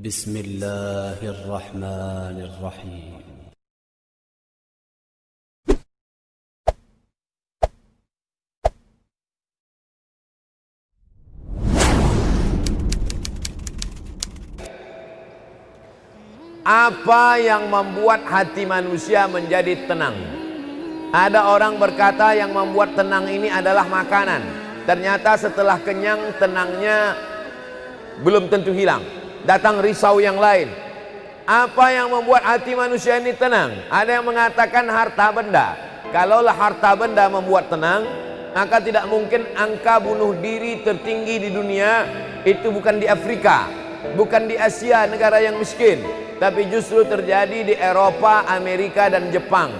بسم الله الرحمن الرحيم. Apa yang membuat hati manusia menjadi tenang? Ada orang berkata yang membuat tenang ini adalah makanan. Ternyata setelah kenyang, tenangnya belum tentu hilang. Datang risau yang lain. Apa yang membuat hati manusia ini tenang? Ada yang mengatakan harta benda. Kalaulah harta benda membuat tenang, maka tidak mungkin angka bunuh diri tertinggi di dunia itu bukan di Afrika, bukan di Asia, negara yang miskin, tapi justru terjadi di Eropa, Amerika, dan Jepang.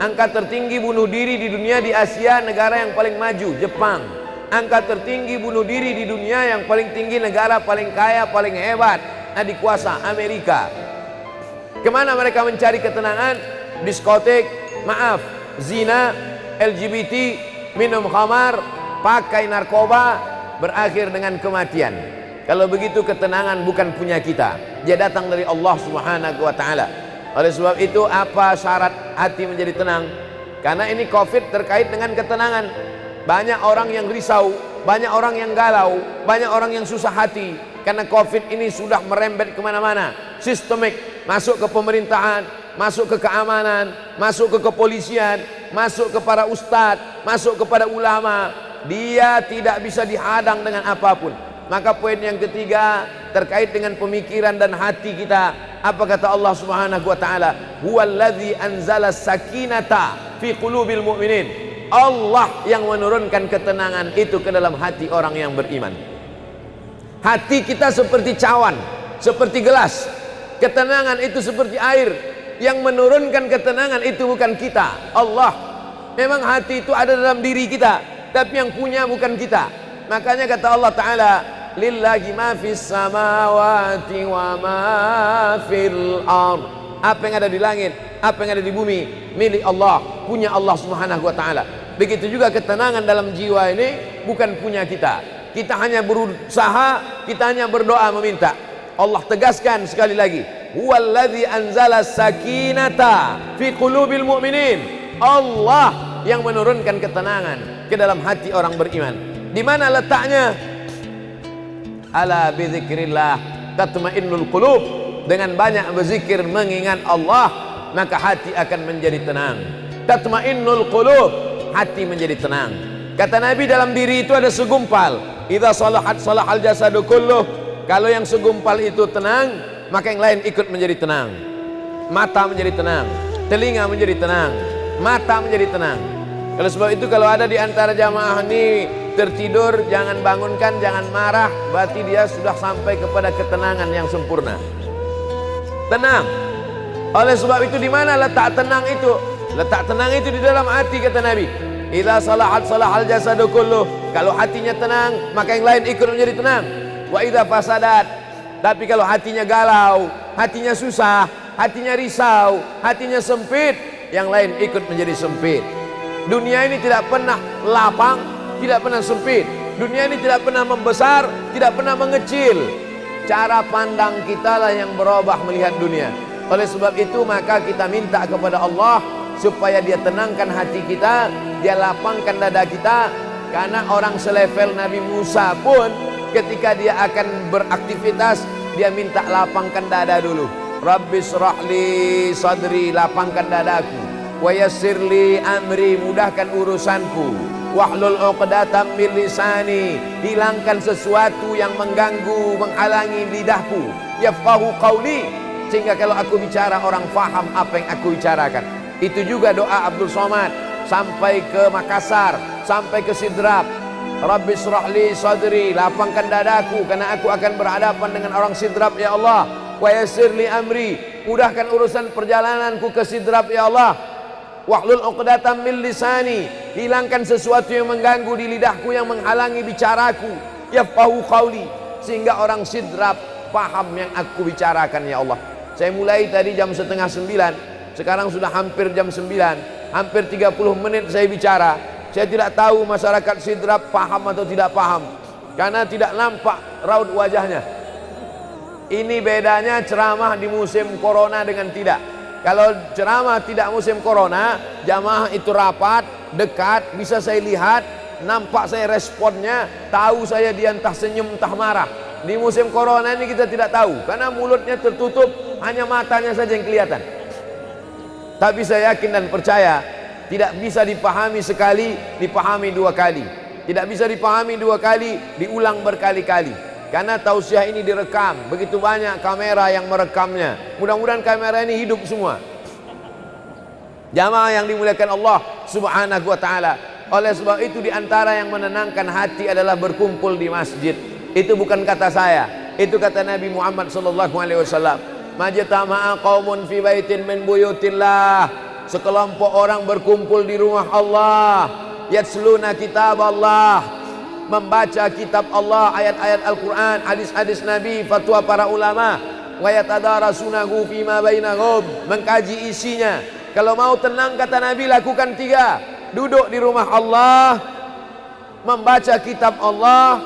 Angka tertinggi bunuh diri di dunia di Asia, negara yang paling maju, Jepang. Angka tertinggi bunuh diri di dunia yang paling tinggi, negara paling kaya, paling hebat, adik kuasa, Amerika. Kemana mereka mencari ketenangan? Diskotik, maaf, zina, LGBT, minum khamar, pakai narkoba, berakhir dengan kematian. Kalau begitu ketenangan bukan punya kita, dia datang dari Allah Subhanahu wa ta'ala. Oleh sebab itu, apa syarat hati menjadi tenang? Karena ini COVID terkait dengan ketenangan. Banyak orang yang risau, banyak orang yang galau, banyak orang yang susah hati karena COVID ini sudah merembet kemana-mana. Sistemik, masuk ke pemerintahan, masuk ke keamanan, masuk ke kepolisian, masuk kepada ustadz, masuk kepada ulama. Dia tidak bisa dihadang dengan apapun. Maka poin yang ketiga terkait dengan pemikiran dan hati kita. Apa kata Allah Subhanahu wa ta'ala? Huwallazi anzala sakinata fi qulubil mu'minin. Allah yang menurunkan ketenangan itu ke dalam hati orang yang beriman. Hati kita seperti cawan, seperti gelas. Ketenangan itu seperti air. Yang menurunkan ketenangan itu bukan kita, Allah. Memang hati itu ada dalam diri kita, tapi yang punya bukan kita. Makanya kata Allah Ta'ala, lillahi ma fis samawati wa ma fil ard. Apa yang ada di langit, apa yang ada di bumi, milik Allah, punya Allah Subhanahu wa ta'ala. Begitu juga ketenangan dalam jiwa ini bukan punya kita. Kita hanya berusaha, kita hanya berdoa meminta. Allah tegaskan sekali lagi, huwallazi anzala sakinata fi qulubil mu'minin. Allah yang menurunkan ketenangan ke dalam hati orang beriman. Di mana letaknya? Ala bizikrillah tatmainnul qulub. Dengan banyak berzikir mengingat Allah, maka hati akan menjadi tenang. Tatmainnul qulub, hati menjadi tenang. Kata Nabi, dalam diri itu ada segumpal. Idza salahat salahal jasadu kulluh. Kalau yang segumpal itu tenang, maka yang lain ikut menjadi tenang. Mata menjadi tenang, telinga menjadi tenang, mata menjadi tenang. Oleh sebab itu, kalau ada di antara jamaah ini tertidur, jangan bangunkan, jangan marah, berarti dia sudah sampai kepada ketenangan yang sempurna. Tenang. Oleh sebab itu, di mana letak tenang itu? Letak tenang itu di dalam hati, kata Nabi. Idza salahat salahal jasadu kulluh. Kalau hatinya tenang, maka yang lain ikut menjadi tenang. Wa idza fasadat. Tapi kalau hatinya galau, hatinya susah, hatinya risau, hatinya sempit, yang lain ikut menjadi sempit. Dunia ini tidak pernah lapang, tidak pernah sempit. Dunia ini tidak pernah membesar, tidak pernah mengecil. Cara pandang kita lah yang berubah melihat dunia. Oleh sebab itu, maka kita minta kepada Allah supaya dia tenangkan hati kita, dia lapangkan dada kita. Karena orang selevel Nabi Musa pun ketika dia akan beraktivitas, dia minta lapangkan dada dulu. Rabbis rahli sadri, lapangkan dadaku. Wa yassirli amri, mudahkan urusanku. Wahlul 'uqdatam min lisani, hilangkan sesuatu yang mengganggu, menghalangi lidahku. Yafqahu qawli, sehingga kalau aku bicara orang faham apa yang aku bicarakan. Itu juga doa Abdul Somad sampai ke Makassar, sampai ke Sidrap. Rabbi shrahli sadri, lapangkan dadaku karena aku akan berhadapan dengan orang Sidrap, ya Allah. Wa yassirli amri, mudahkan urusan perjalananku ke Sidrap, ya Allah. Wahlul 'uqdatam min lisani, hilangkan sesuatu yang mengganggu di lidahku, yang menghalangi bicaraku. Yafqahu qawli, sehingga orang Sidrap paham yang aku bicarakan, ya Allah. Saya mulai tadi jam 8:30, sekarang sudah hampir jam 9, hampir 30 menit saya bicara. Saya tidak tahu masyarakat Sidrap paham atau tidak paham, karena tidak nampak raut wajahnya. Ini bedanya ceramah di musim corona dengan tidak. Kalau ceramah tidak musim corona, jamaah itu rapat, dekat, bisa saya lihat, nampak saya responnya, tahu saya dia entah senyum entah marah. Di musim corona ini kita tidak tahu, karena mulutnya tertutup, hanya matanya saja yang kelihatan. Tapi saya yakin dan percaya, tidak bisa dipahami sekali, dipahami dua kali. Tidak bisa dipahami dua kali, diulang berkali-kali. Karena tausiah ini direkam, begitu banyak kamera yang merekamnya. Mudah-mudahan kamera ini hidup semua. Jamaah yang dimuliakan Allah Subhanahu wa taala. Oleh sebab itu, di antara yang menenangkan hati adalah berkumpul di masjid. Itu bukan kata saya, itu kata Nabi Muhammad sallallahu alaihi wasallam. Majtama'a qaumun fi baitin min buyutillah. Sekelompok orang berkumpul di rumah Allah, yatsluna kitab Allah, membaca kitab Allah, ayat-ayat Al-Quran, hadis-hadis Nabi, fatwa para ulama, wa yatadarasunahu fima bainahum, mengkaji isinya. Kalau mau tenang, kata Nabi, lakukan 3: duduk di rumah Allah, membaca kitab Allah,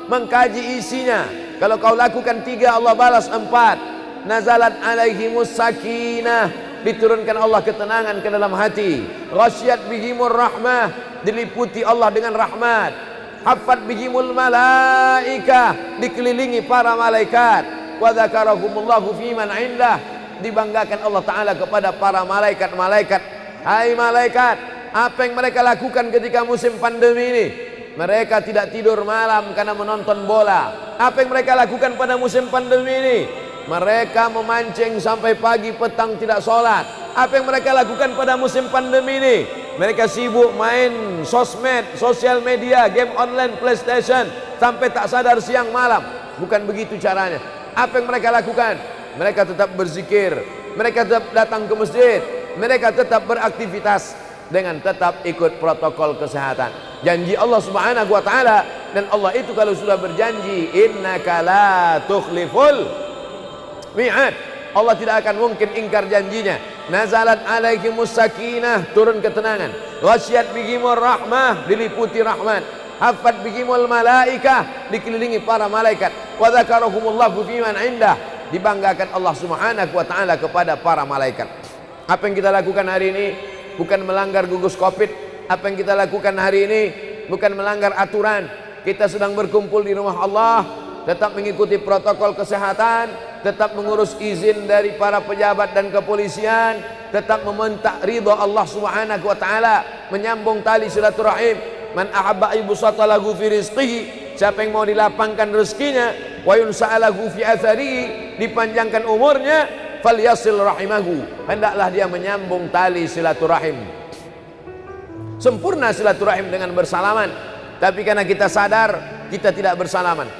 mengkaji isinya. Kalau kau lakukan 3, Allah balas 4. Nazalat alaihimus sakinah, diturunkan Allah ketenangan ke dalam hati. Ghasyat bihimur rahmah, diliputi Allah dengan rahmat. Haffat bihimul malaikah, dikelilingi para malaikat. Wa dzakarahumullahu fiman indah, dibanggakan Allah Ta'ala kepada para malaikat-malaikat. Hai malaikat, apa yang mereka lakukan ketika musim pandemi ini? Mereka tidak tidur malam karena menonton bola. Apa yang mereka lakukan pada musim pandemi ini? Mereka memancing sampai pagi petang tidak sholat. Apa yang mereka lakukan pada musim pandemi ini? Mereka sibuk main sosmed, sosial media, game online, PlayStation, sampai tak sadar siang malam. Bukan begitu caranya. Apa yang mereka lakukan? Mereka tetap berzikir, mereka tetap datang ke masjid, mereka tetap beraktivitas dengan tetap ikut protokol kesehatan. Janji Allah Subhanahu wa taala, dan Allah itu kalau sudah berjanji, innaka la tukhliful mi'ad, Allah tidak akan mungkin ingkar janjinya. Nazalat alaihimus sakinah, turun ketenangan. Ghasyat bihimur rahmah, diliputi rahmat. Haffat bihimul malaikah, dikelilingi para malaikat. Wa dzakarahumullahu fiman indah, dibanggakan Allah Subhanahu wa taala kepada para malaikat. Apa yang kita lakukan hari ini bukan melanggar gugus Covid. Apa yang kita lakukan hari ini bukan melanggar aturan. Kita sedang berkumpul di rumah Allah, tetap mengikuti protokol kesehatan, tetap mengurus izin dari para pejabat dan kepolisian, tetap meminta ridha Allah Subhanahu wa taala, menyambung tali silaturahim. Man ahabba yubsata lahu fi rizqihi, siapa yang mau dilapangkan rezekinya, wa yunsa'alahu fi atharihi, dipanjangkan umurnya, falyasil rahimahu, hendaklah dia menyambung tali silaturahim. Sempurna silaturahim dengan bersalaman. Tapi karena kita sadar kita tidak bersalaman.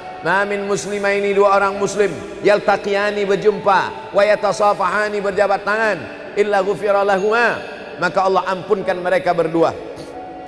Min muslimaini, 2 orang muslim, yaltaqiyani, berjumpa, wa yatasafahani, berjabat tangan, illa ghufira lahuma, maka Allah ampunkan mereka berdua.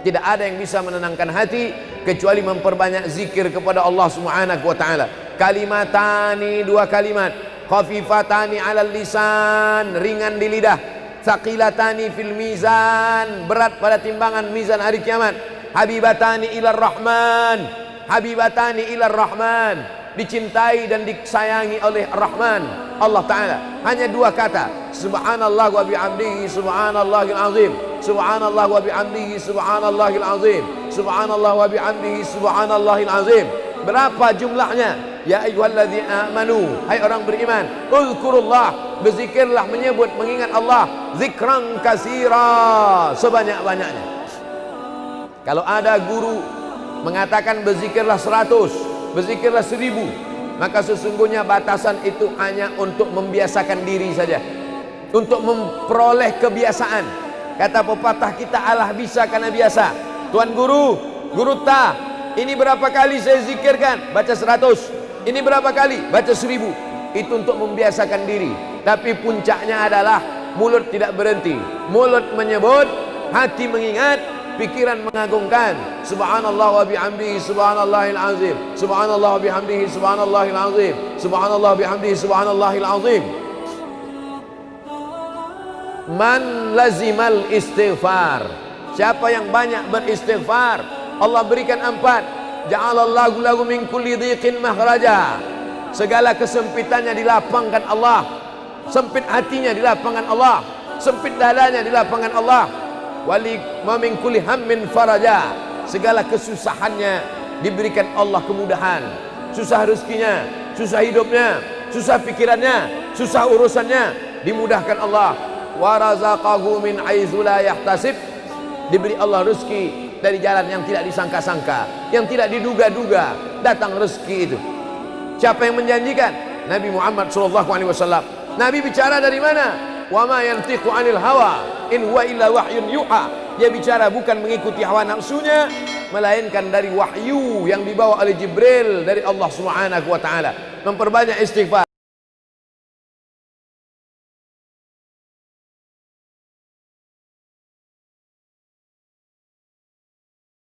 Tidak ada yang bisa menenangkan hati kecuali memperbanyak zikir kepada Allah Subhanahu wa taala. Kalimatani, 2 kalimat, khafifatani 'alal lisan, ringan di lidah, tsaqilatani fil mizan, berat pada timbangan mizan hari kiamat. Habibatani ilar rahman, habibatani ilar rahman, dicintai dan disayangi oleh Rahman Allah Ta'ala. Hanya 2 kata, subhanallah wa bihamdihi subhanallahil azim, subhanallah wa bihamdihi subhanallahil azim, subhanallah wa bihamdihi subhanallahil azim. Berapa jumlahnya? Ya ayyuhalladzina amanu, hai orang beriman, uzkurullah, berzikirlah, menyebut, mengingat Allah, zikran katsira, sebanyak-banyaknya. Kalau ada guru mengatakan berzikirlah 100, berzikirlah 1000, maka sesungguhnya batasan itu hanya untuk membiasakan diri saja, untuk memperoleh kebiasaan. Kata pepatah kita, Allah bisa karena biasa. Tuan guru, guru ta, ini berapa kali saya zikirkan? Baca 100. Ini berapa kali? Baca 1000. Itu untuk membiasakan diri. Tapi puncaknya adalah mulut tidak berhenti. Mulut menyebut, hati mengingat, pikiran mengagungkan. Subhanallah wa bihamdihi subhanallahil azim, subhanallah wa bihamdihi subhanallahil azim, subhanallah wa bihamdihi subhanallahil azim. Man lazimal istighfar, siapa yang banyak beristighfar, Allah berikan 4. Ja'alallahu lahu min kulli dhiqin makhraja, Segala kesempitannya dilapangkan Allah. Sempit hatinya dilapangkan Allah. Sempit dadanya dilapangkan Allah. Wali min kulli hammin faraja. Segala kesusahannya diberikan Allah kemudahan. Susah rezekinya, susah hidupnya, susah pikirannya, susah urusannya, dimudahkan Allah. Wa razaqahu min haitsu la yahtasib. Diberi Allah rezeki dari jalan yang tidak disangka-sangka, yang tidak diduga-duga, datang rezeki itu. Siapa yang menjanjikan? Nabi Muhammad SAW. Nabi bicara dari mana? Wa ma yantiqu 'anil hawa in huwa illa wahyun yuha. Dia bicara bukan mengikuti hawa nafsunya, melainkan dari wahyu yang dibawa oleh Jibril dari Allah Subhanahu wa taala. Memperbanyak istighfar.